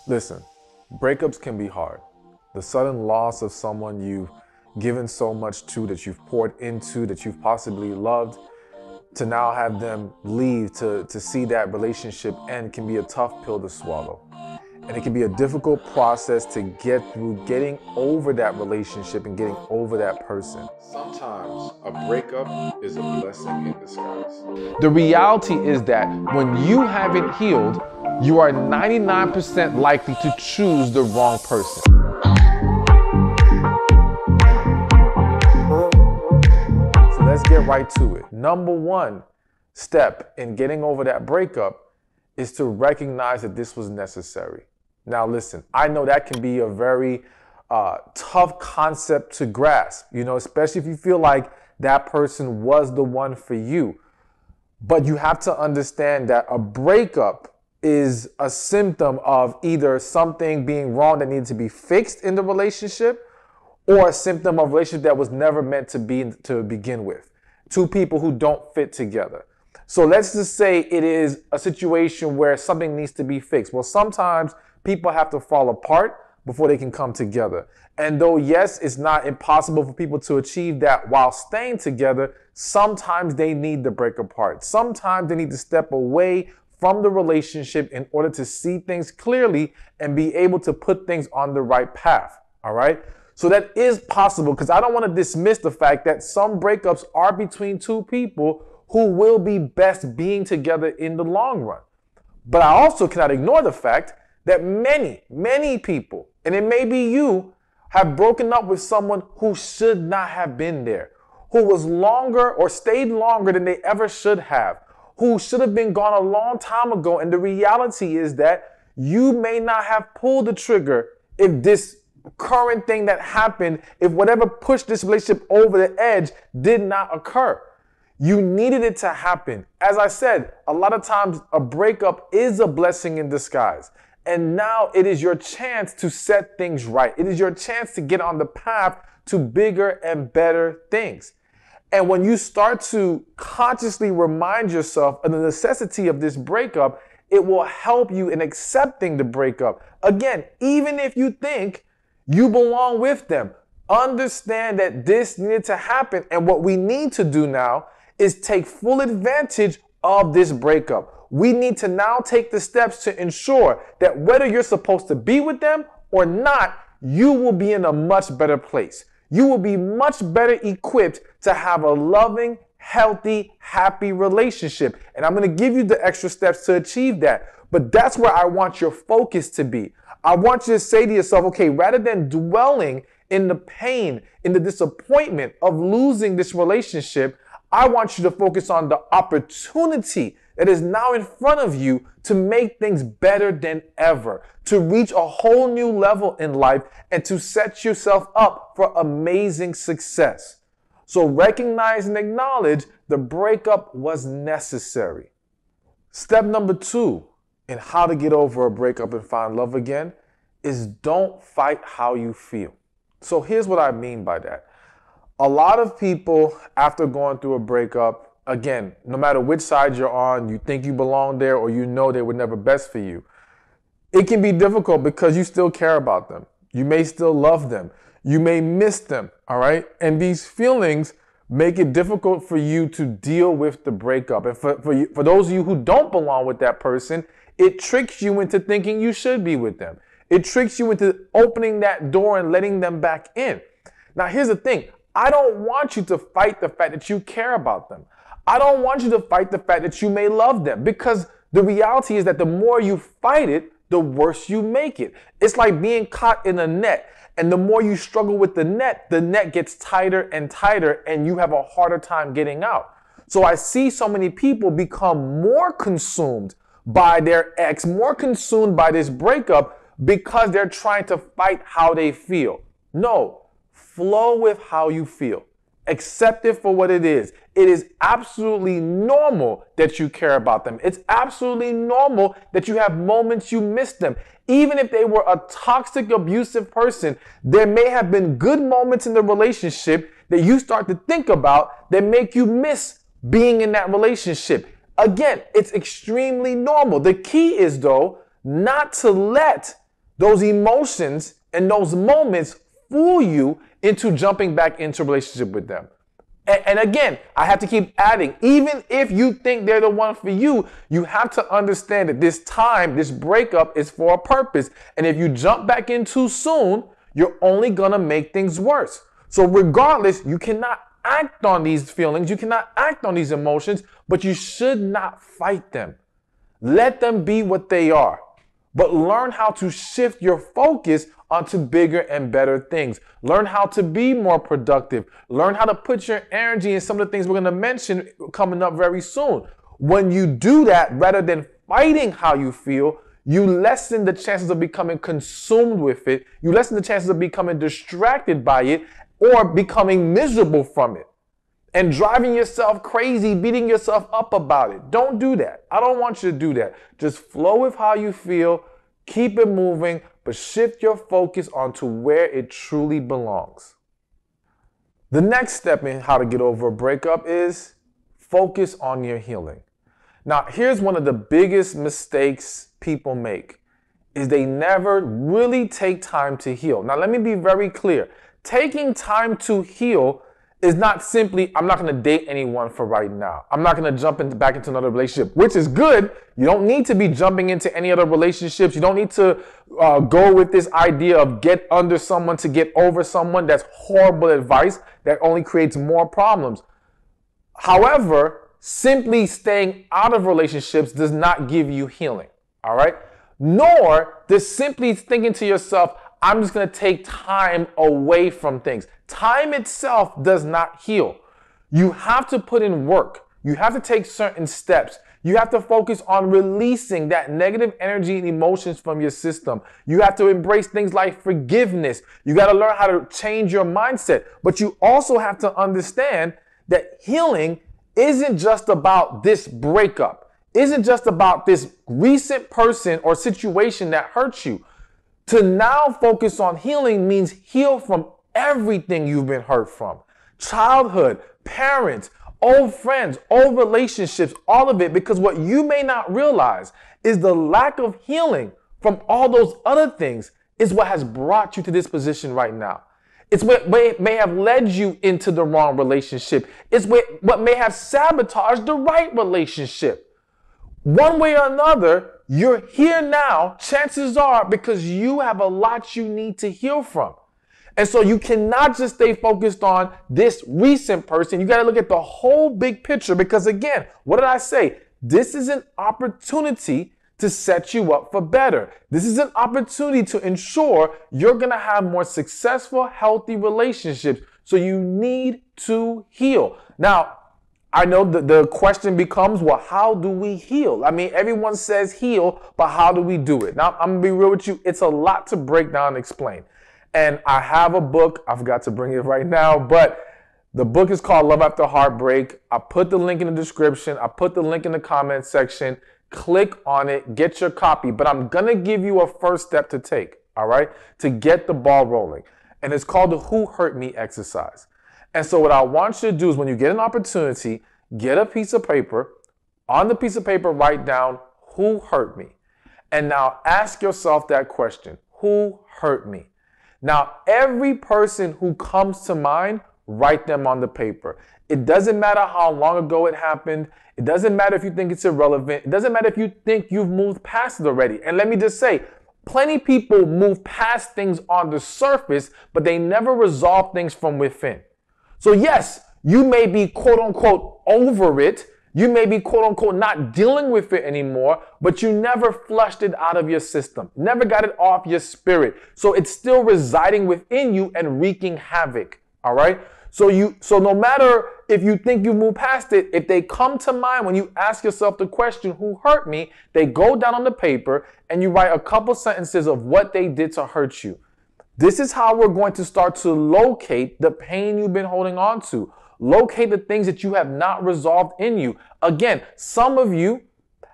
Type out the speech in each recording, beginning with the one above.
Listen, breakups can be hard. The sudden loss of someone you've given so much to, that you've poured into, that you've possibly loved, to now have them leave, to see that relationship end, can be a tough pill to swallow. And it can be a difficult process to get through getting over that relationship and getting over that person. Sometimes a breakup is a blessing in disguise. The reality is that when you haven't healed, you are 99% likely to choose the wrong person. So let's get right to it. Number one step in getting over that breakup is to recognize that this was necessary. Now listen, I know that can be a very tough concept to grasp, especially if you feel like that person was the one for you. But you have to understand that a breakup is a symptom of either something being wrong that needed to be fixed in the relationship, or a symptom of a relationship that was never meant to be to begin with. Two people who don't fit together. So let's just say it is a situation where something needs to be fixed. Well, sometimes people have to fall apart before they can come together. And though, yes, it's not impossible for people to achieve that while staying together, sometimes they need to break apart. Sometimes they need to step away from the relationship in order to see things clearly and be able to put things on the right path. All right. So that is possible, because I don't want to dismiss the fact that some breakups are between two people who will be best being together in the long run. But I also cannot ignore the fact that many people, and it may be you, have broken up with someone who should not have been there, who was longer or stayed longer than they ever should have, who should have been gone a long time ago. And the reality is that you may not have pulled the trigger if this current thing that happened, if whatever pushed this relationship over the edge did not occur. You needed it to happen. As I said, a lot of times a breakup is a blessing in disguise. And now it is your chance to set things right. It is your chance to get on the path to bigger and better things. And when you start to consciously remind yourself of the necessity of this breakup, it will help you in accepting the breakup. Again, even if you think you belong with them, understand that this needed to happen. And what we need to do now is take full advantage of this breakup. We need to now take the steps to ensure that whether you're supposed to be with them or not, you will be in a much better place. You will be much better equipped to have a loving, healthy, happy relationship. And I'm going to give you the extra steps to achieve that. But that's where I want your focus to be. I want you to say to yourself, okay, rather than dwelling in the pain, in the disappointment of losing this relationship, I want you to focus on the opportunity that is now in front of you to make things better than ever, to reach a whole new level in life, and to set yourself up for amazing success. So recognize and acknowledge the breakup was necessary. Step number two in how to get over a breakup and find love again is don't fight how you feel. So here's what I mean by that. A lot of people, after going through a breakup, again, no matter which side you're on, you think you belong there or you know they were never best for you. It can be difficult because you still care about them. You may still love them. You may miss them, all right? And these feelings make it difficult for you to deal with the breakup. And for those of you who don't belong with that person, it tricks you into thinking you should be with them. It tricks you into opening that door and letting them back in. Now, here's the thing. I don't want you to fight the fact that you care about them. I don't want you to fight the fact that you may love them, because the reality is that the more you fight it, the worse you make it. It's like being caught in a net. And the more you struggle with the net gets tighter and tighter, and you have a harder time getting out. So I see so many people become more consumed by their ex, more consumed by this breakup because they're trying to fight how they feel. No, flow with how you feel. Accept it for what it is. It is absolutely normal that you care about them. It's absolutely normal that you have moments you miss them. Even if they were a toxic, abusive person, there may have been good moments in the relationship that you start to think about that make you miss being in that relationship. Again, it's extremely normal. The key is, though, not to let those emotions and those moments fool you into jumping back into a relationship with them. And again, I have to keep adding, even if you think they're the one for you, you have to understand that this time, this breakup is for a purpose. And if you jump back in too soon, you're only going to make things worse. So regardless, you cannot act on these feelings. You cannot act on these emotions, but you should not fight them. Let them be what they are. But learn how to shift your focus onto bigger and better things. Learn how to be more productive. Learn how to put your energy in some of the things we're going to mention coming up very soon. When you do that, rather than fighting how you feel, you lessen the chances of becoming consumed with it. You lessen the chances of becoming distracted by it or becoming miserable from it and driving yourself crazy, beating yourself up about it. Don't do that. I don't want you to do that. Just flow with how you feel, keep it moving, but shift your focus onto where it truly belongs. The next step in how to get over a breakup is focus on your healing. Now, here's one of the biggest mistakes people make is they never really take time to heal. Now, let me be very clear. Taking time to heal is not simply, I'm not going to date anyone for right now. I'm not going to jump back into another relationship, which is good. You don't need to be jumping into any other relationships. You don't need to go with this idea of get under someone to get over someone. That's horrible advice that only creates more problems. However, simply staying out of relationships does not give you healing, all right? Nor does simply thinking to yourself, I'm just going to take time away from things. Time itself does not heal. You have to put in work. You have to take certain steps. You have to focus on releasing that negative energy and emotions from your system. You have to embrace things like forgiveness. You got to learn how to change your mindset. But you also have to understand that healing isn't just about this breakup, isn't just about this recent person or situation that hurt you. To now focus on healing means heal from everything you've been hurt from. Childhood, parents, old friends, old relationships, all of it. Because what you may not realize is the lack of healing from all those other things is what has brought you to this position right now. It's what may have led you into the wrong relationship. It's what may have sabotaged the right relationship. One way or another, you're here now, chances are, because you have a lot you need to heal from. And so you cannot just stay focused on this recent person. You got to look at the whole big picture because, again, what did I say? This is an opportunity to set you up for better. This is an opportunity to ensure you're going to have more successful, healthy relationships. So you need to heal. Now, I know the question becomes, well, how do we heal? I mean, everyone says heal, but how do we do it? Now, I'm going to be real with you. It's a lot to break down and explain. And I have a book. I forgot to bring it right now, but the book is called Love After Heartbreak. I put the link in the description. I put the link in the comment section. Click on it. Get your copy. But I'm going to give you a first step to take, all right, to get the ball rolling. And it's called the Who Hurt Me exercise. And so what I want you to do is when you get an opportunity, get a piece of paper. On the piece of paper, write down who hurt me. And now ask yourself that question. Who hurt me? Now, every person who comes to mind, write them on the paper. It doesn't matter how long ago it happened. It doesn't matter if you think it's irrelevant. It doesn't matter if you think you've moved past it already. And let me just say, plenty of people move past things on the surface, but they never resolve things from within. So yes, you may be quote unquote over it. You may be quote unquote not dealing with it anymore, but you never flushed it out of your system, never got it off your spirit. So it's still residing within you and wreaking havoc. All right. So no matter if you think you move past it, if they come to mind when you ask yourself the question, who hurt me? They go down on the paper and you write a couple sentences of what they did to hurt you. This is how we're going to start to locate the pain you've been holding on to. Locate the things that you have not resolved in you. Again, some of you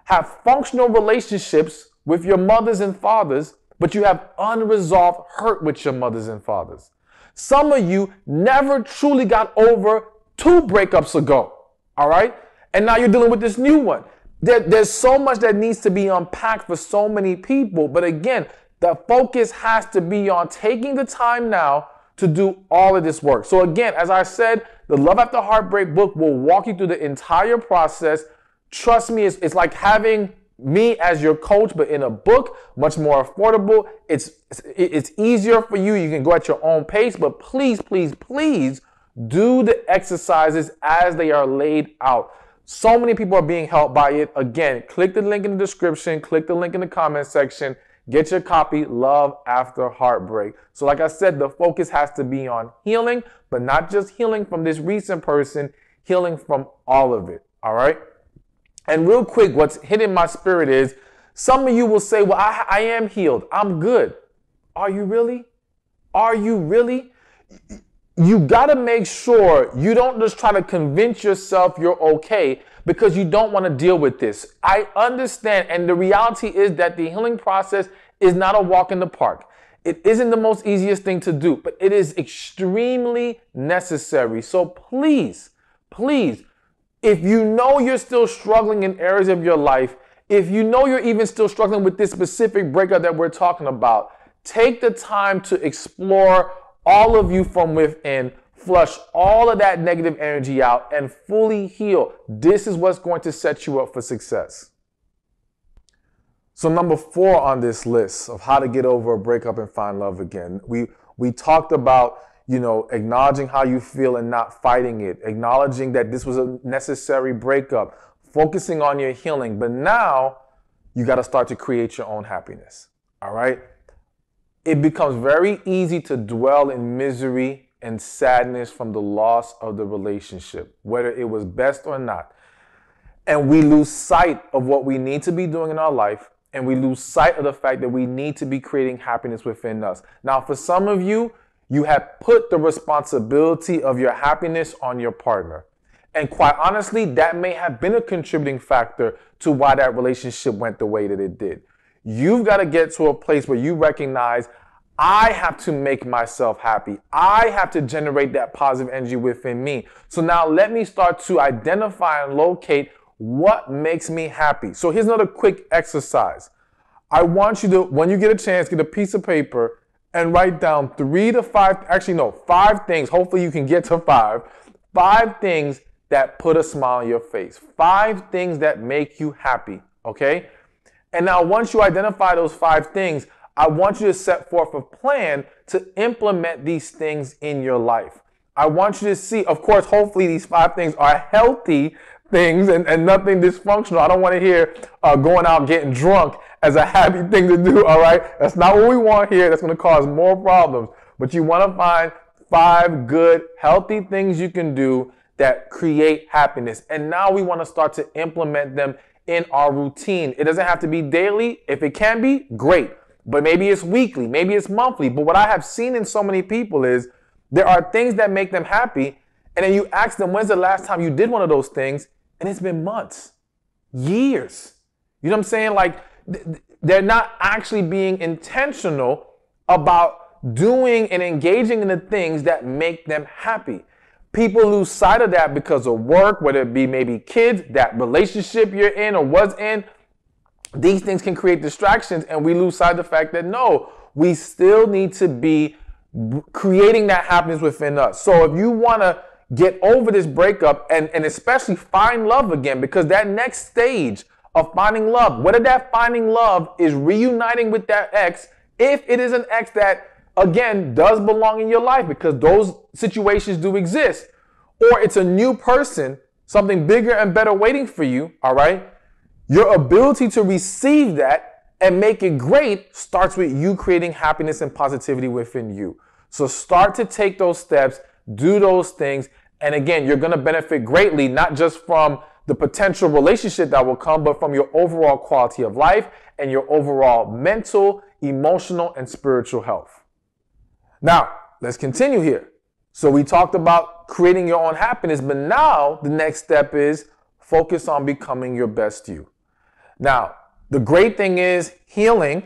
have functional relationships with your mothers and fathers, but you have unresolved hurt with your mothers and fathers. Some of you never truly got over 2 breakups ago, all right? And now you're dealing with this new one. There's so much that needs to be unpacked for so many people. But again, The focus has to be on taking the time now to do all of this work. So again, as I said, the Love After Heartbreak book will walk you through the entire process. Trust me, it's like having me as your coach, but in a book, much more affordable. It's easier for you. You can go at your own pace, but please, please, please do the exercises as they are laid out. So many people are being helped by it. Again, click the link in the description, click the link in the comment section, get your copy, Love After Heartbreak. So like I said, the focus has to be on healing, but not just healing from this recent person, healing from all of it, all right? And real quick, what's hitting my spirit is, some of you will say, well, I am healed. I'm good. Are you really? Are you really? You got to make sure you don't just try to convince yourself you're okay because you don't want to deal with this. I understand. And the reality is that the healing process is not a walk in the park. It isn't the most easiest thing to do, but it is extremely necessary. So please, please, if you know you're still struggling in areas of your life, if you know you're even still struggling with this specific breakup that we're talking about, take the time to explore all of you from within, flush all of that negative energy out, and fully heal. This is what's going to set you up for success. So number 4 on this list of how to get over a breakup and find love again, we talked about, acknowledging how you feel and not fighting it, acknowledging that this was a necessary breakup, focusing on your healing. But now you got to start to create your own happiness. All right. It becomes very easy to dwell in misery and sadness from the loss of the relationship, whether it was best or not. And we lose sight of what we need to be doing in our life. And we lose sight of the fact that we need to be creating happiness within us. Now, for some of you, you have put the responsibility of your happiness on your partner. And quite honestly, that may have been a contributing factor to why that relationship went the way that it did. You've got to get to a place where you recognize, I have to make myself happy. I have to generate that positive energy within me. So now let me start to identify and locate what makes me happy. So here's another quick exercise. I want you to, when you get a chance, get a piece of paper and write down 3 to 5, 5 things. Hopefully you can get to 5. 5 things that put a smile on your face. 5 things that make you happy, okay? And now once you identify those 5 things, I want you to set forth a plan to implement these things in your life. I want you to see, of course, hopefully these 5 things are healthy things and nothing dysfunctional. I don't want to hear going out getting drunk as a happy thing to do, all right? That's not what we want here. That's going to cause more problems. But you want to find 5 good, healthy things you can do that create happiness. And now we want to start to implement them in our routine. It doesn't have to be daily. If it can be, great. But maybe it's weekly, maybe it's monthly. But what I have seen in so many people is there are things that make them happy. And then you ask them, when's the last time you did one of those things? And it's been months, years. You know what I'm saying? Like they're not actually being intentional about doing and engaging in the things that make them happy. People lose sight of that because of work, whether it be maybe kids, that relationship you're in or was in. These things can create distractions, and we lose sight of the fact that no, we still need to be creating that happiness within us. So if you want to get over this breakup and especially find love again, because that next stage of finding love, whether that finding love is reuniting with that ex, if it is an ex that, again, does belong in your life, because those situations do exist, or it's a new person, something bigger and better waiting for you, all right? Your ability to receive that and make it great starts with you creating happiness and positivity within you. So start to take those steps, do those things, and again, you're going to benefit greatly, not just from the potential relationship that will come, but from your overall quality of life and your overall mental, emotional, and spiritual health. Now, let's continue here. So we talked about creating your own happiness, but now the next step is focus on becoming your best you. Now, the great thing is healing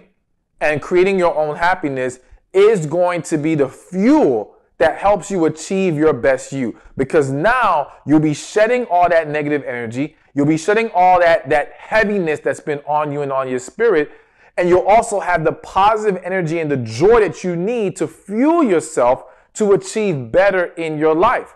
and creating your own happiness is going to be the fuel that helps you achieve your best you, because now you'll be shedding all that negative energy. You'll be shedding all that heaviness that's been on you and on your spirit. And you'll also have the positive energy and the joy that you need to fuel yourself to achieve better in your life.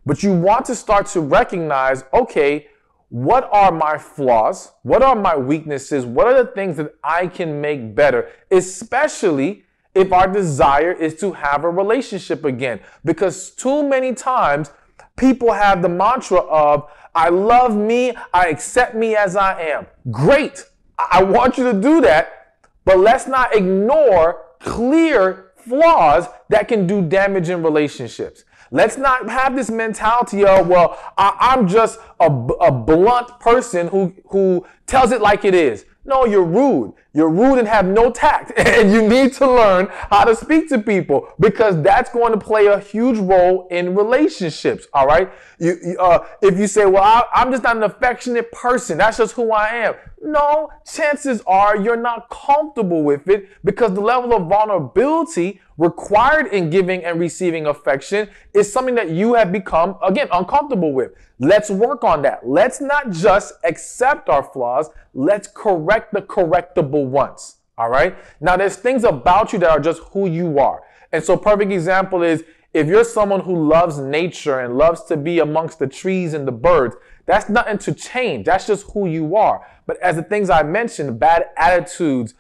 But you want to start to recognize, okay, what are my flaws? What are my weaknesses? What are the things that I can make better? Especially if our desire is to have a relationship again. Because too many times people have the mantra of, I love me, I accept me as I am. Great. I want you to do that, but let's not ignore clear flaws that can do damage in relationships. Let's not have this mentality of, well, I'm just a blunt person who tells it like it is. No, you're rude. You're rude and have no tact. And you need to learn how to speak to people, because that's going to play a huge role in relationships. All right. If you say, well, I'm just not an affectionate person, that's just who I am. No, chances are you're not comfortable with it, because the level of vulnerability required in giving and receiving affection is something that you have become, again, uncomfortable with. Let's work on that. Let's not just accept our flaws. Let's correct the correctable ones. All right. Now, there's things about you that are just who you are. And so perfect example is, if you're someone who loves nature and loves to be amongst the trees and the birds, that's nothing to change. That's just who you are. But as the things I mentioned, bad attitudes,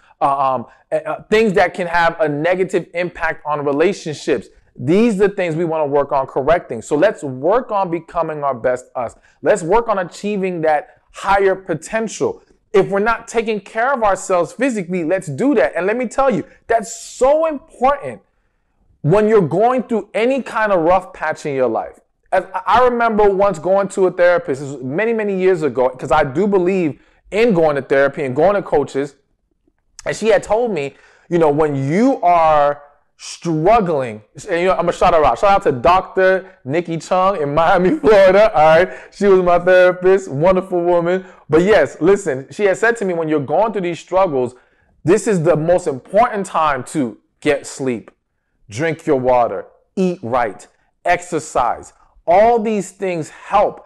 things that can have a negative impact on relationships, these are the things we want to work on correcting. So let's work on becoming our best us. Let's work on achieving that higher potential. If we're not taking care of ourselves physically, let's do that. And let me tell you, that's so important when you're going through any kind of rough patch in your life. As I remember once going to a therapist, this was many, many years ago, because I do believe in going to therapy and going to coaches. And she had told me, when you are struggling, and I'm gonna shout her out. Shout out to Dr. Nikki Chung in Miami, Florida. All right, she was my therapist, wonderful woman. But yes, listen, she had said to me, when you're going through these struggles, this is the most important time to get sleep, drink your water, eat right, exercise. All these things help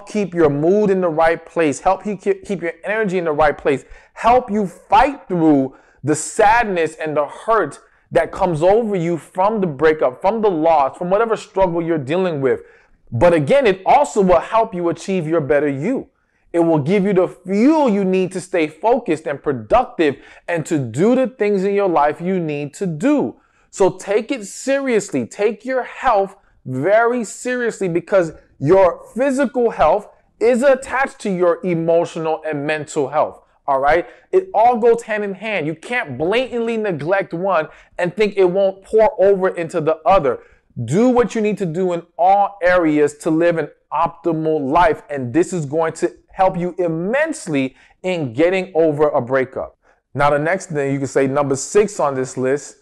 keep your mood in the right place, help you keep your energy in the right place, help you fight through the sadness and the hurt that comes over you from the breakup, from the loss, from whatever struggle you're dealing with. But again, it also will help you achieve your better you. It will give you the fuel you need to stay focused and productive and to do the things in your life you need to do. So take it seriously. Take your health very seriously, because your physical health is attached to your emotional and mental health. All right. It all goes hand in hand. You can't blatantly neglect one and think it won't pour over into the other. Do what you need to do in all areas to live an optimal life. And this is going to help you immensely in getting over a breakup. Now, the next thing you can say, number 6 on this list,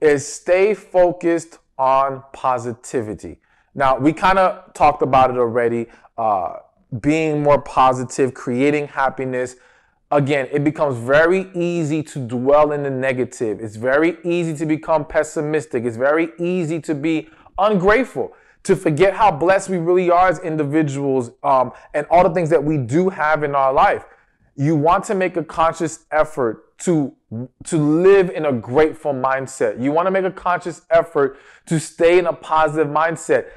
is stay focused on positivity. Now, we kind of talked about it already. Being more positive, creating happiness. Again, it becomes very easy to dwell in the negative. It's very easy to become pessimistic. It's very easy to be ungrateful, to forget how blessed we really are as individuals, and all the things that we do have in our life. You want to make a conscious effort to live in a grateful mindset. You want to make a conscious effort to stay in a positive mindset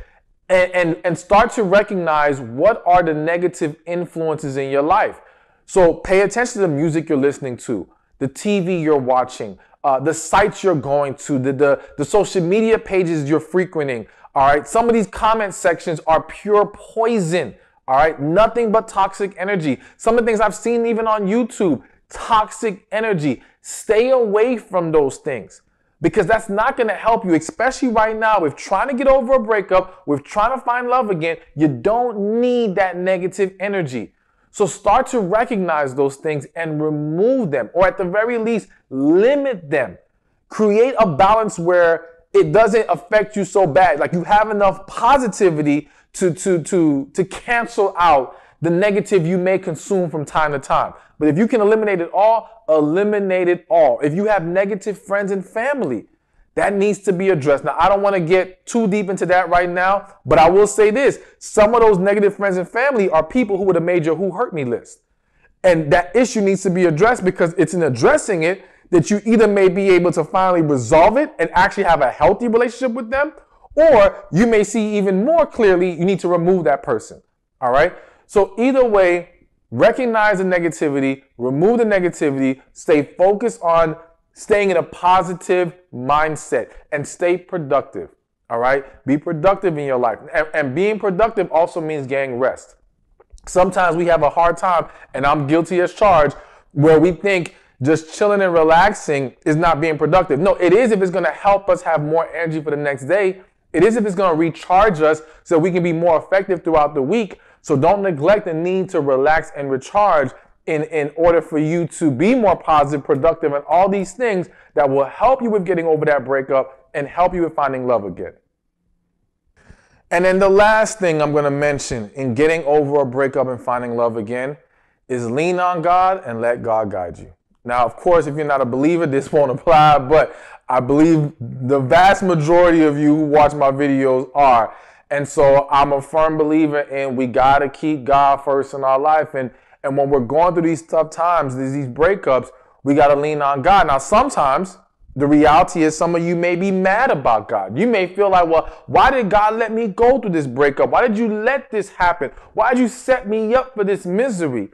and start to recognize what are the negative influences in your life. So pay attention to the music you're listening to, the TV you're watching, the sites you're going to, the social media pages you're frequenting. All right. Some of these comment sections are pure poison. All right. Nothing but toxic energy. Some of the things I've seen even on YouTube, toxic energy. Stay away from those things, because that's not going to help you, especially right now with trying to get over a breakup, with trying to find love again. You don't need that negative energy. So start to recognize those things and remove them, or at the very least, limit them. Create a balance where it doesn't affect you so bad. Like you have enough positivity to cancel out the negative you may consume from time to time. But if you can eliminate it all, eliminate it all. If you have negative friends and family, that needs to be addressed. Now, I don't want to get too deep into that right now, but I will say this. Some of those negative friends and family are people who would have made your who hurt me list. And that issue needs to be addressed, because it's in addressing it that you either may be able to finally resolve it and actually have a healthy relationship with them, or you may see even more clearly you need to remove that person. All right? So either way, recognize the negativity, remove the negativity, stay focused on staying in a positive mindset, and stay productive. All right? Be productive in your life. And being productive also means getting rest. Sometimes we have a hard time, and I'm guilty as charged, where we think just chilling and relaxing is not being productive. No, it is if it's going to help us have more energy for the next day. It is if it's going to recharge us so we can be more effective throughout the week. So don't neglect the need to relax and recharge in order for you to be more positive, productive, and all these things that will help you with getting over that breakup and help you with finding love again. And then the last thing I'm going to mention in getting over a breakup and finding love again is lean on God and let God guide you. Now, of course, if you're not a believer, this won't apply, but I believe the vast majority of you who watch my videos are. And so I'm a firm believer in we got to keep God first in our life. And when we're going through these tough times, these breakups, we got to lean on God. Now, sometimes the reality is some of you may be mad about God. You may feel like, well, why did God let me go through this breakup? Why did you let this happen? Why did you set me up for this misery?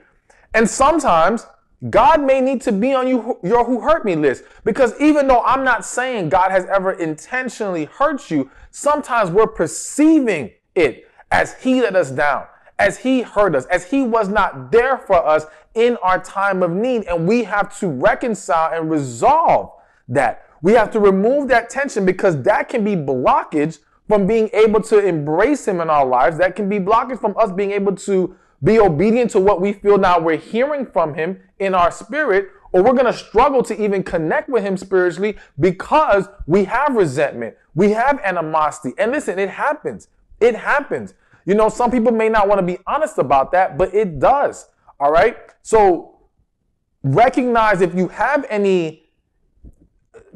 And sometimes God may need to be on your who hurt me list, because even though I'm not saying God has ever intentionally hurt you, sometimes we're perceiving it as he let us down, as he hurt us, as he was not there for us in our time of need. And we have to reconcile and resolve that. We have to remove that tension, because that can be blockage from being able to embrace him in our lives. That can be blockage from us being able to be obedient to what we feel now we're hearing from him in our spirit, or we're going to struggle to even connect with him spiritually because we have resentment, we have animosity. And listen, it happens. It happens. You know, some people may not want to be honest about that, but it does. All right. So recognize if you have any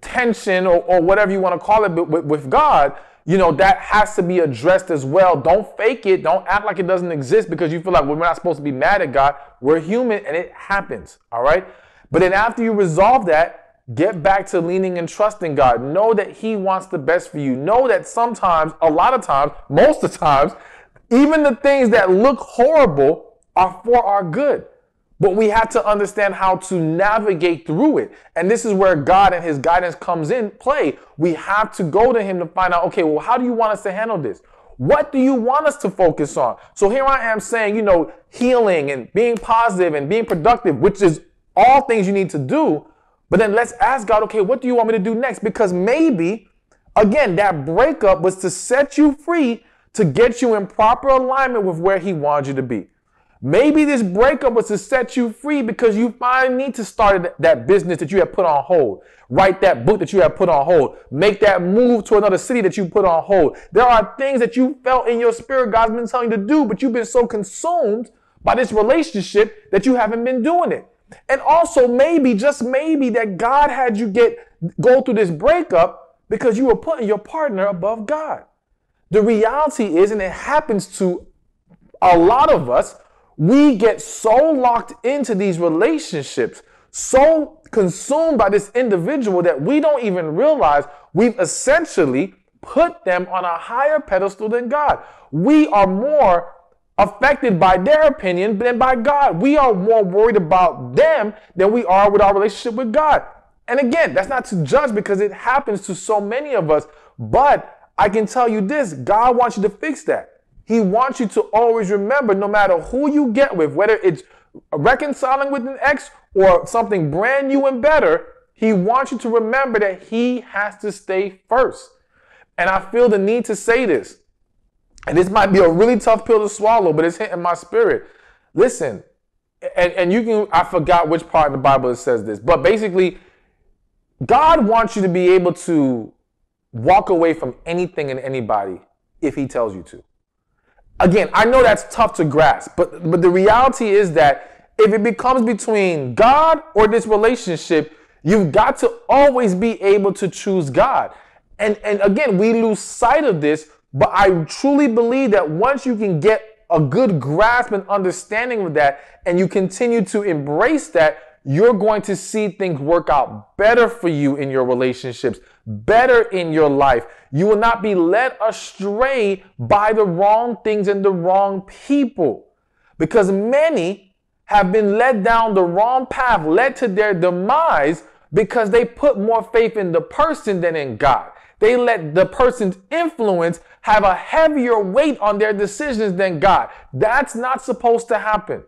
tension or whatever you want to call it with God, you know, that has to be addressed as well. Don't fake it. Don't act like it doesn't exist because you feel like we're not supposed to be mad at God. We're human and it happens. All right. But then after you resolve that, get back to leaning and trusting God. Know that he wants the best for you. Know that sometimes, a lot of times, most of the times, even the things that look horrible are for our good. But we have to understand how to navigate through it. And this is where God and his guidance comes in play. We have to go to him to find out, okay, well, how do you want us to handle this? What do you want us to focus on? So here I am saying, you know, healing and being positive and being productive, which is all things you need to do. But then let's ask God, okay, what do you want me to do next? Because maybe, again, that breakup was to set you free, to get you in proper alignment with where he wanted you to be. Maybe this breakup was to set you free because you finally need to start that business that you have put on hold. Write that book that you have put on hold. Make that move to another city that you put on hold. There are things that you felt in your spirit God's been telling you to do, but you've been so consumed by this relationship that you haven't been doing it. And also maybe, just maybe, that God had you go through this breakup because you were putting your partner above God. The reality is, and it happens to a lot of us, we get so locked into these relationships, so consumed by this individual that we don't even realize we've essentially put them on a higher pedestal than God. We are more affected by their opinion than by God. We are more worried about them than we are with our relationship with God. And again, that's not to judge because it happens to so many of us. But I can tell you this, God wants you to fix that. He wants you to always remember, no matter who you get with, whether it's reconciling with an ex or something brand new and better, he wants you to remember that he has to stay first. And I feel the need to say this. And this might be a really tough pill to swallow, but it's hitting my spirit. Listen, and you can, I forgot which part of the Bible it says this, but basically, God wants you to be able to walk away from anything and anybody if he tells you to. Again, I know that's tough to grasp, but the reality is that if it becomes between God or this relationship, you've got to always be able to choose God. And again, we lose sight of this, but I truly believe that once you can get a good grasp and understanding of that, and you continue to embrace that, you're going to see things work out better for you in your relationships, better in your life. You will not be led astray by the wrong things and the wrong people, because many have been led down the wrong path, led to their demise because they put more faith in the person than in God. They let the person's influence have a heavier weight on their decisions than God. That's not supposed to happen.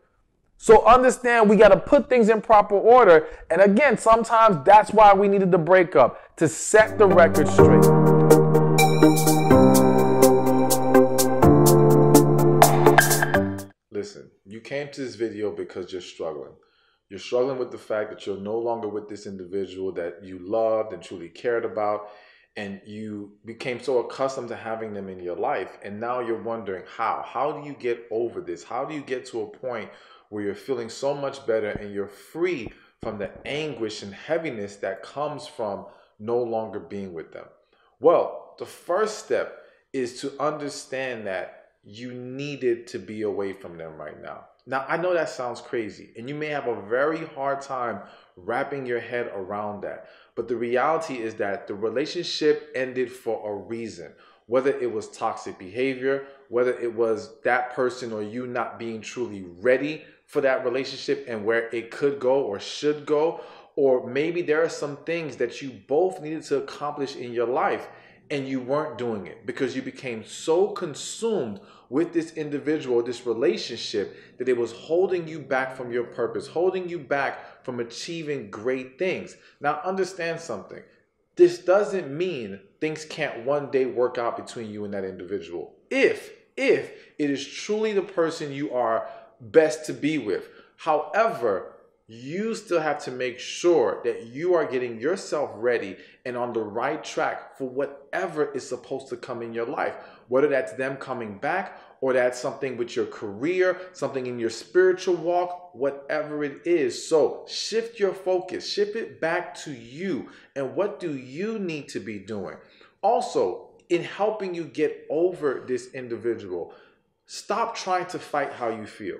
So understand, we got to put things in proper order. And again, sometimes that's why we needed the breakup, to set the record straight. Listen, you came to this video because you're struggling. You're struggling with the fact that you're no longer with this individual that you loved and truly cared about, and you became so accustomed to having them in your life. And now you're wondering how. How do you get over this? How do you get to a point where you're feeling so much better and you're free from the anguish and heaviness that comes from no longer being with them? Well, the first step is to understand that you needed to be away from them right now. Now, I know that sounds crazy, and you may have a very hard time wrapping your head around that. But the reality is that the relationship ended for a reason. Whether it was toxic behavior, whether it was that person or you not being truly ready for that relationship and where it could go or should go, or maybe there are some things that you both needed to accomplish in your life and you weren't doing it because you became so consumed with this individual, this relationship, that it was holding you back from your purpose, holding you back from achieving great things. Now, understand something. This doesn't mean things can't one day work out between you and that individual. If it is truly the person you are best to be with. However, you still have to make sure that you are getting yourself ready and on the right track for whatever is supposed to come in your life. Whether that's them coming back or that's something with your career, something in your spiritual walk, whatever it is. So shift your focus, shift it back to you. And what do you need to be doing? Also, in helping you get over this individual, stop trying to fight how you feel.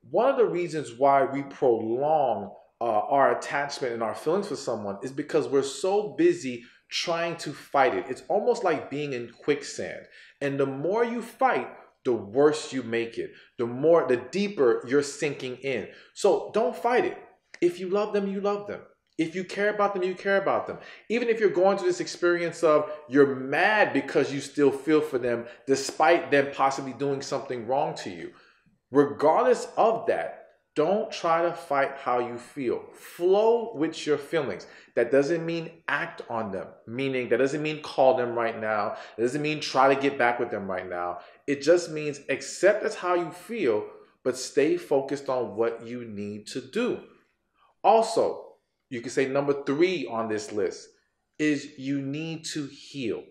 One of the reasons why we prolong our attachment and our feelings for someone is because we're so busy trying to fight it. It's almost like being in quicksand. And the more you fight, the worse you make it. The deeper you're sinking in. So don't fight it. If you love them, you love them. If you care about them, you care about them. Even if you're going through this experience of you're mad because you still feel for them despite them possibly doing something wrong to you. Regardless of that, don't try to fight how you feel. Flow with your feelings. That doesn't mean act on them. Meaning, that doesn't mean call them right now. It doesn't mean try to get back with them right now. It just means accept that's how you feel, but stay focused on what you need to do. Also, you can say number 3 on this list is you need to heal.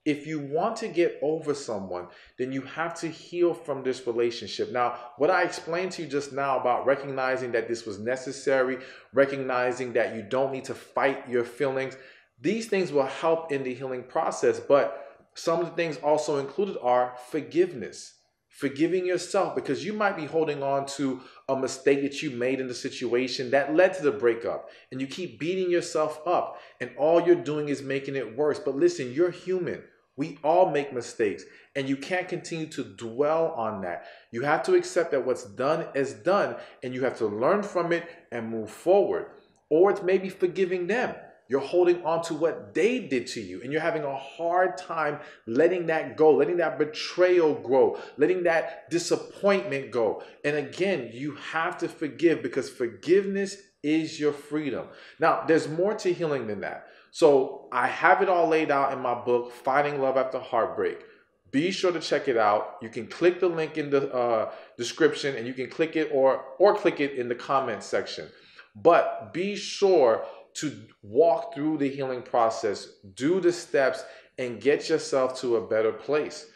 If you want to get over someone, then you have to heal from this relationship. Now, what I explained to you just now about recognizing that this was necessary, recognizing that you don't need to fight your feelings, these things will help in the healing process. But some of the things also included are forgiveness. Forgiving yourself, because you might be holding on to a mistake that you made in the situation that led to the breakup, and you keep beating yourself up, and all you're doing is making it worse. But listen, you're human. We all make mistakes, and you can't continue to dwell on that. You have to accept that what's done is done, and you have to learn from it and move forward. Or it's maybe forgiving them. You're holding on to what they did to you, and you're having a hard time letting that go, letting that betrayal go, letting that disappointment go. And again, you have to forgive, because forgiveness is your freedom. Now, there's more to healing than that. So I have it all laid out in my book, Finding Love After Heartbreak. Be sure to check it out. You can click the link in the description, and you can click it or click it in the comment section. But be sure to walk through the healing process, do the steps, and get yourself to a better place.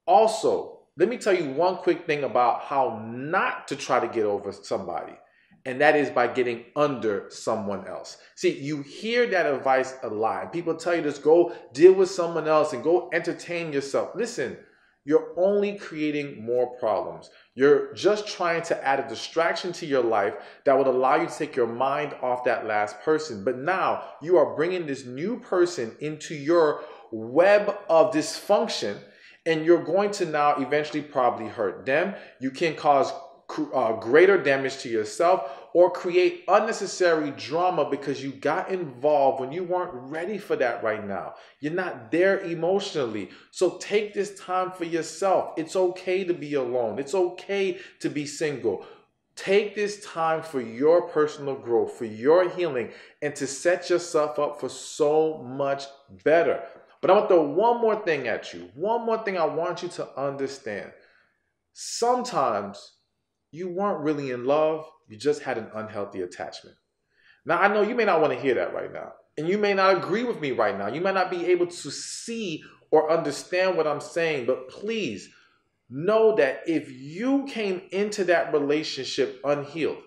Also, let me tell you one quick thing about how not to try to get over somebody, and that is by getting under someone else. See, you hear that advice a lot. People tell you just go deal with someone else and go entertain yourself. Listen, you're only creating more problems. You're just trying to add a distraction to your life that would allow you to take your mind off that last person. But now you are bringing this new person into your web of dysfunction, and you're going to now eventually probably hurt them. You can cause greater damage to yourself or create unnecessary drama because you got involved when you weren't ready for that right now. You're not there emotionally. So take this time for yourself. It's okay to be alone. It's okay to be single. Take this time for your personal growth, for your healing, and to set yourself up for so much better. But I want to throw one more thing at you. One more thing I want you to understand. Sometimes you weren't really in love. You just had an unhealthy attachment. Now, I know you may not want to hear that right now. And you may not agree with me right now. You may not be able to see or understand what I'm saying. But please know that if you came into that relationship unhealed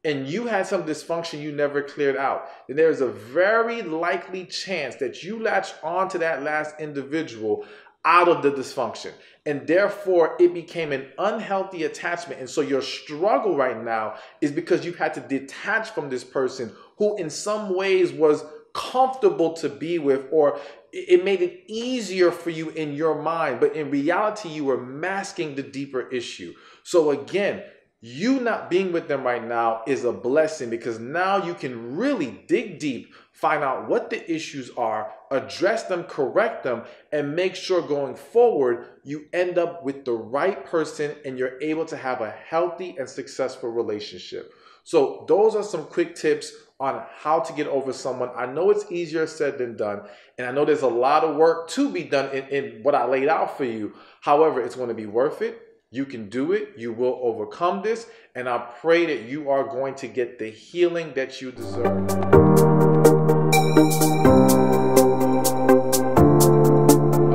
and you had some dysfunction you never cleared out, then there's a very likely chance that you latched on to that last individual out of the dysfunction. And therefore, it became an unhealthy attachment. And so your struggle right now is because you've had to detach from this person who in some ways was comfortable to be with, or it made it easier for you in your mind. But in reality, you were masking the deeper issue. So again, you not being with them right now is a blessing, because now you can really dig deep, find out what the issues are, address them, correct them, and make sure going forward you end up with the right person and you're able to have a healthy and successful relationship. So those are some quick tips on how to get over someone. I know it's easier said than done, and I know there's a lot of work to be done in what I laid out for you. However, it's going to be worth it. You can do it. You will overcome this. And I pray that you are going to get the healing that you deserve.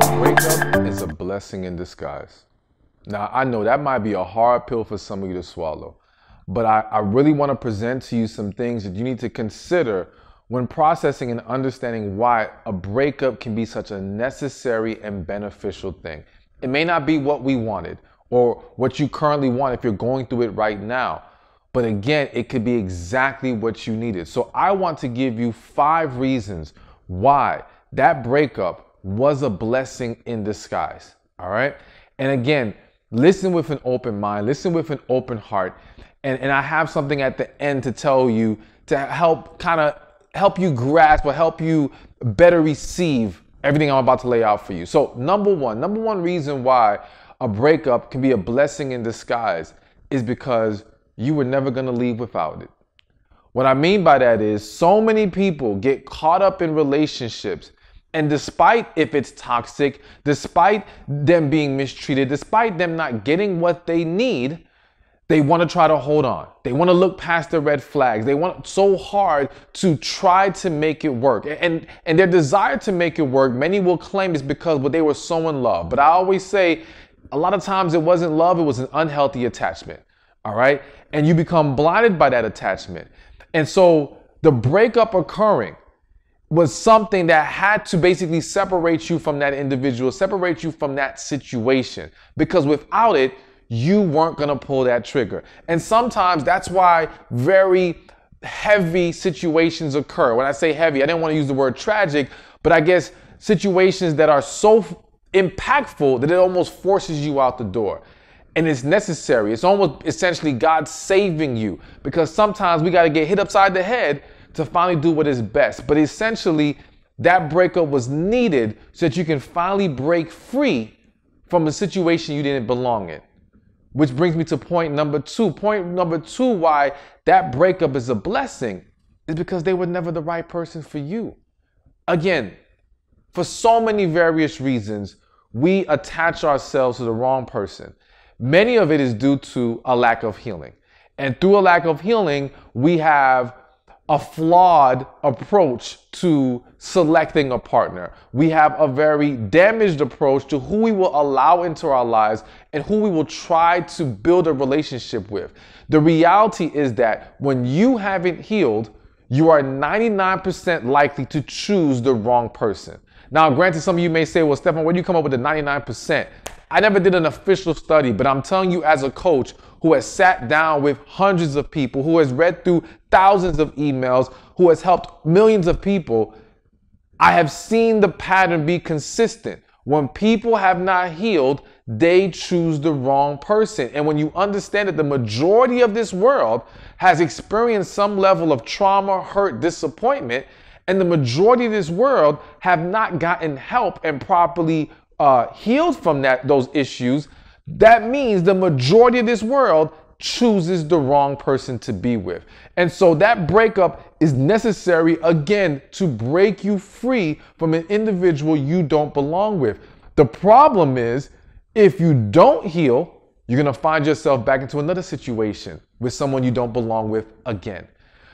A breakup is a blessing in disguise. Now, I know that might be a hard pill for some of you to swallow, but I really want to present to you some things that you need to consider when processing and understanding why a breakup can be such a necessary and beneficial thing. It may not be what we wanted or what you currently want if you're going through it right now. But again, it could be exactly what you needed. So I want to give you 5 reasons why that breakup was a blessing in disguise. All right. And again, listen with an open mind, listen with an open heart. And I have something at the end to tell you to help you grasp or help you better receive everything I'm about to lay out for you. So number one reason why a breakup can be a blessing in disguise is because you were never going to leave without it. What I mean by that is so many people get caught up in relationships, and despite if it's toxic, despite them being mistreated, despite them not getting what they need, they want to try to hold on. They want to look past the red flags. They want so hard to try to make it work. And their desire to make it work, many will claim is because they were so in love. But I always say, a lot of times it wasn't love, it was an unhealthy attachment. All right? And you become blinded by that attachment. And so the breakup occurring was something that had to basically separate you from that individual, separate you from that situation. Because without it, you weren't going to pull that trigger. And sometimes that's why very heavy situations occur. When I say heavy, I didn't want to use the word tragic, but I guess situations that are so impactful that it almost forces you out the door. And it's necessary. It's almost essentially God saving you, because sometimes we got to get hit upside the head to finally do what is best. But essentially, that breakup was needed so that you can finally break free from a situation you didn't belong in. Which brings me to point number 2. Point number 2 why that breakup is a blessing is because they were never the right person for you. Again, for so many various reasons, we attach ourselves to the wrong person. Many of it is due to a lack of healing. And through a lack of healing, we have a flawed approach to selecting a partner. We have a very damaged approach to who we will allow into our lives and who we will try to build a relationship with. The reality is that when you haven't healed, you are 99% likely to choose the wrong person. Now, granted, some of you may say, well, Stefan, where do you come up with the 99%? I never did an official study, but I'm telling you as a coach who has sat down with hundreds of people, who has read through thousands of emails, who has helped millions of people, I have seen the pattern be consistent. When people have not healed, they choose the wrong person. And when you understand that the majority of this world has experienced some level of trauma, hurt, disappointment, and the majority of this world have not gotten help and properly healed from those issues, that means the majority of this world chooses the wrong person to be with. And so that breakup is necessary, again, to break you free from an individual you don't belong with. The problem is, if you don't heal, you're going to find yourself back into another situation with someone you don't belong with again.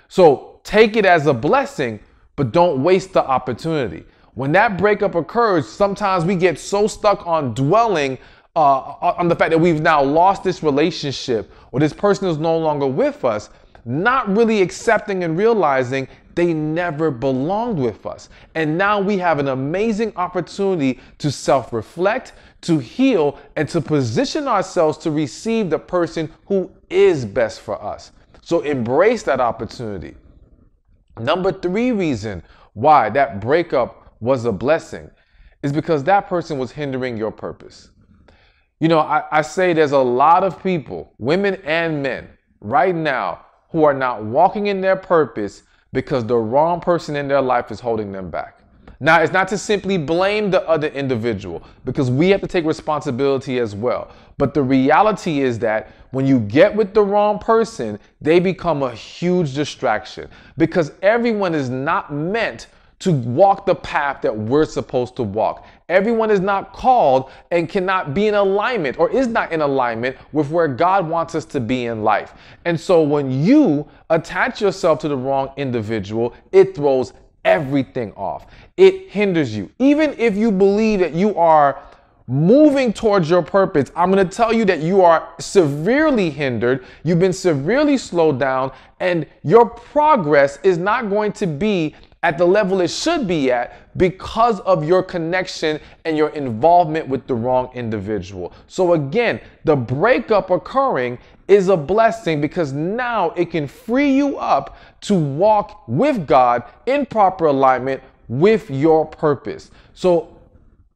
So take it as a blessing, but don't waste the opportunity. When that breakup occurs, sometimes we get so stuck on dwelling on the fact that we've now lost this relationship or this person is no longer with us, not really accepting and realizing they never belonged with us. And now we have an amazing opportunity to self-reflect, to heal, and to position ourselves to receive the person who is best for us. So embrace that opportunity. Number 3 reason why that breakup was a blessing is because that person was hindering your purpose. You know, I say there's a lot of people, women and men, right now who are not walking in their purpose because the wrong person in their life is holding them back. Now, it's not to simply blame the other individual, because we have to take responsibility as well. But the reality is that when you get with the wrong person, they become a huge distraction, because everyone is not meant to walk the path that we're supposed to walk. Everyone is not called and cannot be in alignment, or is not in alignment with where God wants us to be in life. And so when you attach yourself to the wrong individual, it throws everything off. It hinders you. Even if you believe that you are moving towards your purpose, I'm going to tell you that you are severely hindered. You've been severely slowed down, and your progress is not going to be at the level it should be at because of your connection and your involvement with the wrong individual. So again, the breakup occurring is a blessing, because now it can free you up to walk with God in proper alignment with your purpose. So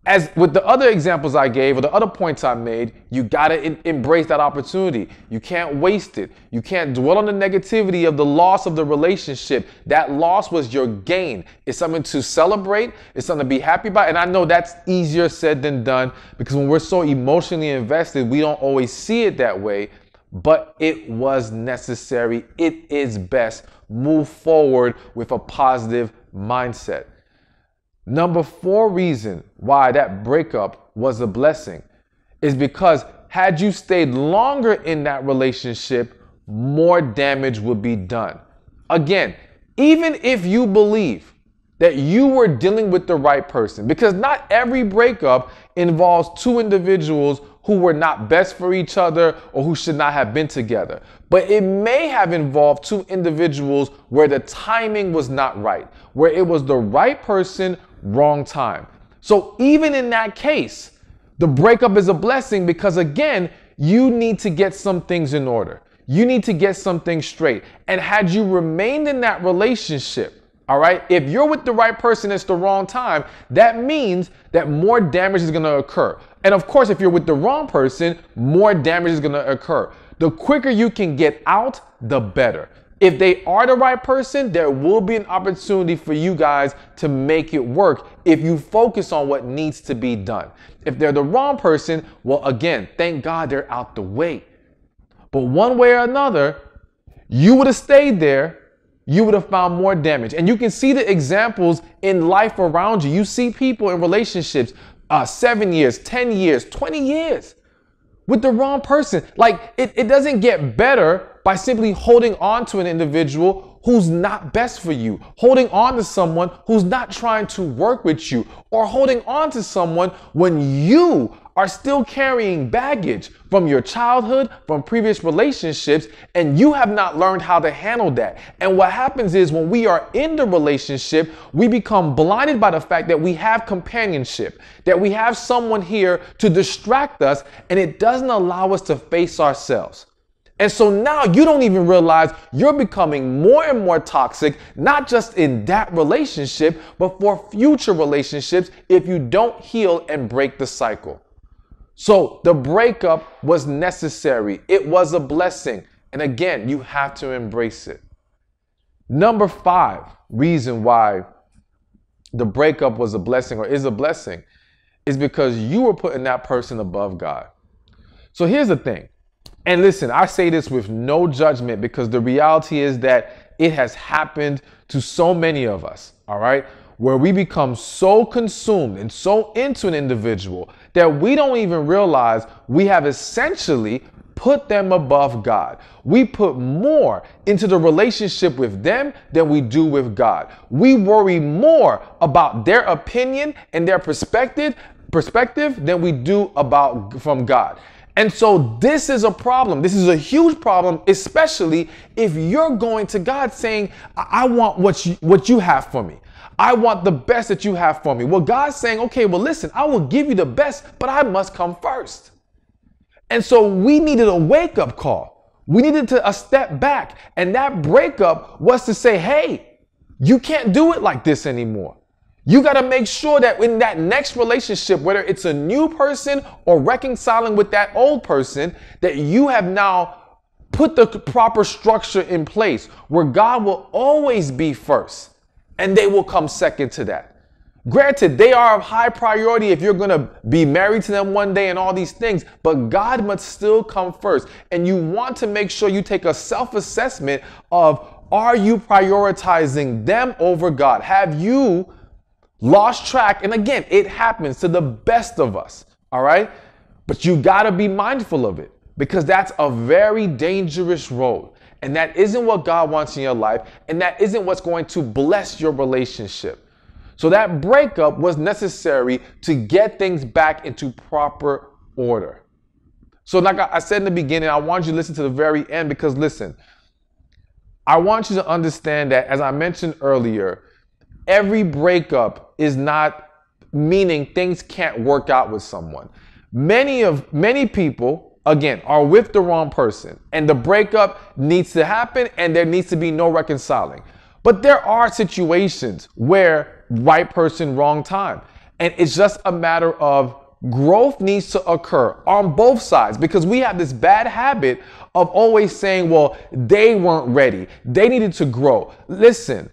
as with the other examples I gave, or the other points I made, you got to embrace that opportunity. You can't waste it. You can't dwell on the negativity of the loss of the relationship. That loss was your gain. It's something to celebrate. It's something to be happy about. And I know that's easier said than done, because when we're so emotionally invested, we don't always see it that way. But it was necessary. It is best. Move forward with a positive mindset. Number 4 reason why that breakup was a blessing is because had you stayed longer in that relationship, more damage would be done. Again, even if you believe that you were dealing with the right person, because not every breakup involves 2 individuals who were not best for each other or who should not have been together. But it may have involved 2 individuals where the timing was not right, where it was the right person, wrong time. So even in that case, the breakup is a blessing, because again, you need to get some things in order. You need to get some things straight. And had you remained in that relationship, all right, if you're with the right person, it's the wrong time, that means that more damage is going to occur. And of course, if you're with the wrong person, more damage is going to occur. The quicker you can get out, the better. If they are the right person, there will be an opportunity for you guys to make it work if you focus on what needs to be done. If they're the wrong person, well, again, thank God they're out the way. But one way or another, you would have stayed there, you would have found more damage. And you can see the examples in life around you. You see people in relationships 7 years, 10 years, 20 years with the wrong person. Like it doesn't get better by simply holding on to an individual who's not best for you, holding on to someone who's not trying to work with you, or holding on to someone when you are still carrying baggage from your childhood, from previous relationships, and you have not learned how to handle that. And what happens is when we are in the relationship, we become blinded by the fact that we have companionship, that we have someone here to distract us, and it doesn't allow us to face ourselves. And so now you don't even realize you're becoming more and more toxic, not just in that relationship, but for future relationships if you don't heal and break the cycle. So the breakup was necessary. It was a blessing. And again, you have to embrace it. Number 5 reason why the breakup was a blessing or is a blessing is because you were putting that person above God. So here's the thing. And listen, I say this with no judgment because the reality is that it has happened to so many of us, all right, where we become so consumed and so into an individual that we don't even realize we have essentially put them above God. We put more into the relationship with them than we do with God. We worry more about their opinion and their perspective than we do about from God. And so this is a problem. This is a huge problem, especially if you're going to God saying, I want what you have for me. I want the best that you have for me. Well, God's saying, okay, well, listen, I will give you the best, but I must come first. And so we needed a wake-up call. We needed to a step back. And that breakup was to say, hey, you can't do it like this anymore. You got to make sure that in that next relationship, whether it's a new person or reconciling with that old person, that you have now put the proper structure in place where God will always be first and they will come second to that. Granted, they are of high priority if you're going to be married to them one day and all these things, but God must still come first. And you want to make sure you take a self-assessment of, are you prioritizing them over God? Have you lost track? And again, it happens to the best of us, all right? But you got to be mindful of it because that's a very dangerous road. And that isn't what God wants in your life. And that isn't what's going to bless your relationship. So that breakup was necessary to get things back into proper order. So like I said in the beginning, I want you to listen to the very end because listen, I want you to understand that, as I mentioned earlier, every breakup is not meaning things can't work out with someone. Many people, again, are with the wrong person and the breakup needs to happen and there needs to be no reconciling. But there are situations where right person, wrong time. And it's just a matter of growth needs to occur on both sides because we have this bad habit of always saying, well, they weren't ready. They needed to grow. Listen,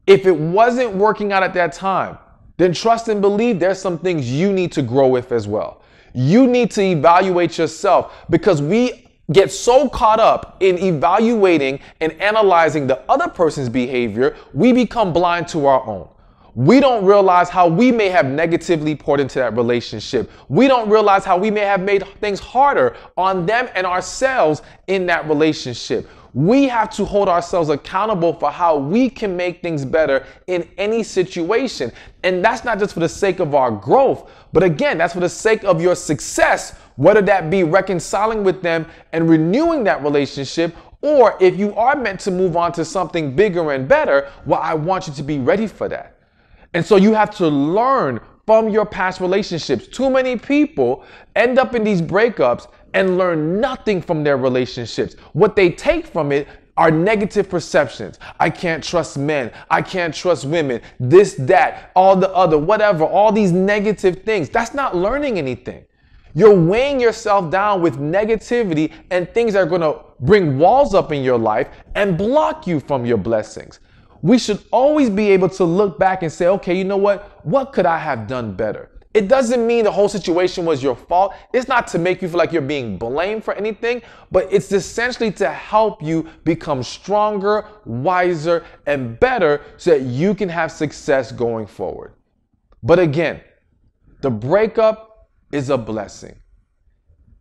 if it wasn't working out at that time, then trust and believe there's some things you need to grow with as well. You need to evaluate yourself because we get so caught up in evaluating and analyzing the other person's behavior, we become blind to our own. We don't realize how we may have negatively poured into that relationship. We don't realize how we may have made things harder on them and ourselves in that relationship. We have to hold ourselves accountable for how we can make things better in any situation. And that's not just for the sake of our growth, but again, that's for the sake of your success, whether that be reconciling with them and renewing that relationship, or if you are meant to move on to something bigger and better, well, I want you to be ready for that. And so you have to learn from your past relationships. Too many people end up in these breakups and learn nothing from their relationships. What they take from it are negative perceptions. I can't trust men. I can't trust women. This, that, all the other, whatever, all these negative things. That's not learning anything. You're weighing yourself down with negativity and things that are going to bring walls up in your life and block you from your blessings. We should always be able to look back and say, okay, you know what? What could I have done better? It doesn't mean the whole situation was your fault. It's not to make you feel like you're being blamed for anything, but it's essentially to help you become stronger, wiser, and better so that you can have success going forward. But again, the breakup is a blessing.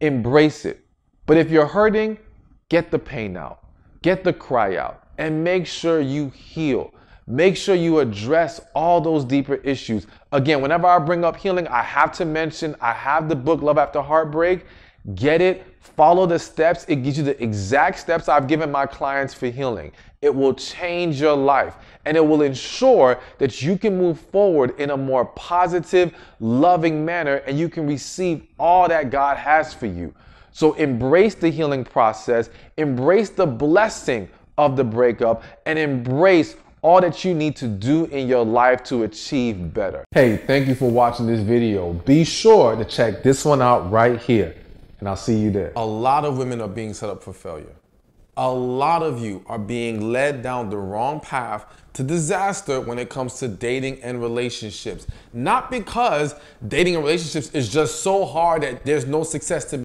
Embrace it. But if you're hurting, get the pain out, get the cry out, and make sure you heal. Make sure you address all those deeper issues. Again, whenever I bring up healing, I have to mention I have the book Love After Heartbreak. Get it, follow the steps. It gives you the exact steps I've given my clients for healing. It will change your life, and it will ensure that you can move forward in a more positive, loving manner, and you can receive all that God has for you. So embrace the healing process, embrace the blessing of the breakup, and embrace all that you need to do in your life to achieve better. Hey, thank you for watching this video. Be sure to check this one out right here, and I'll see you there. A lot of women are being set up for failure. A lot of you are being led down the wrong path to disaster when it comes to dating and relationships. Not because dating and relationships is just so hard that there's no success to be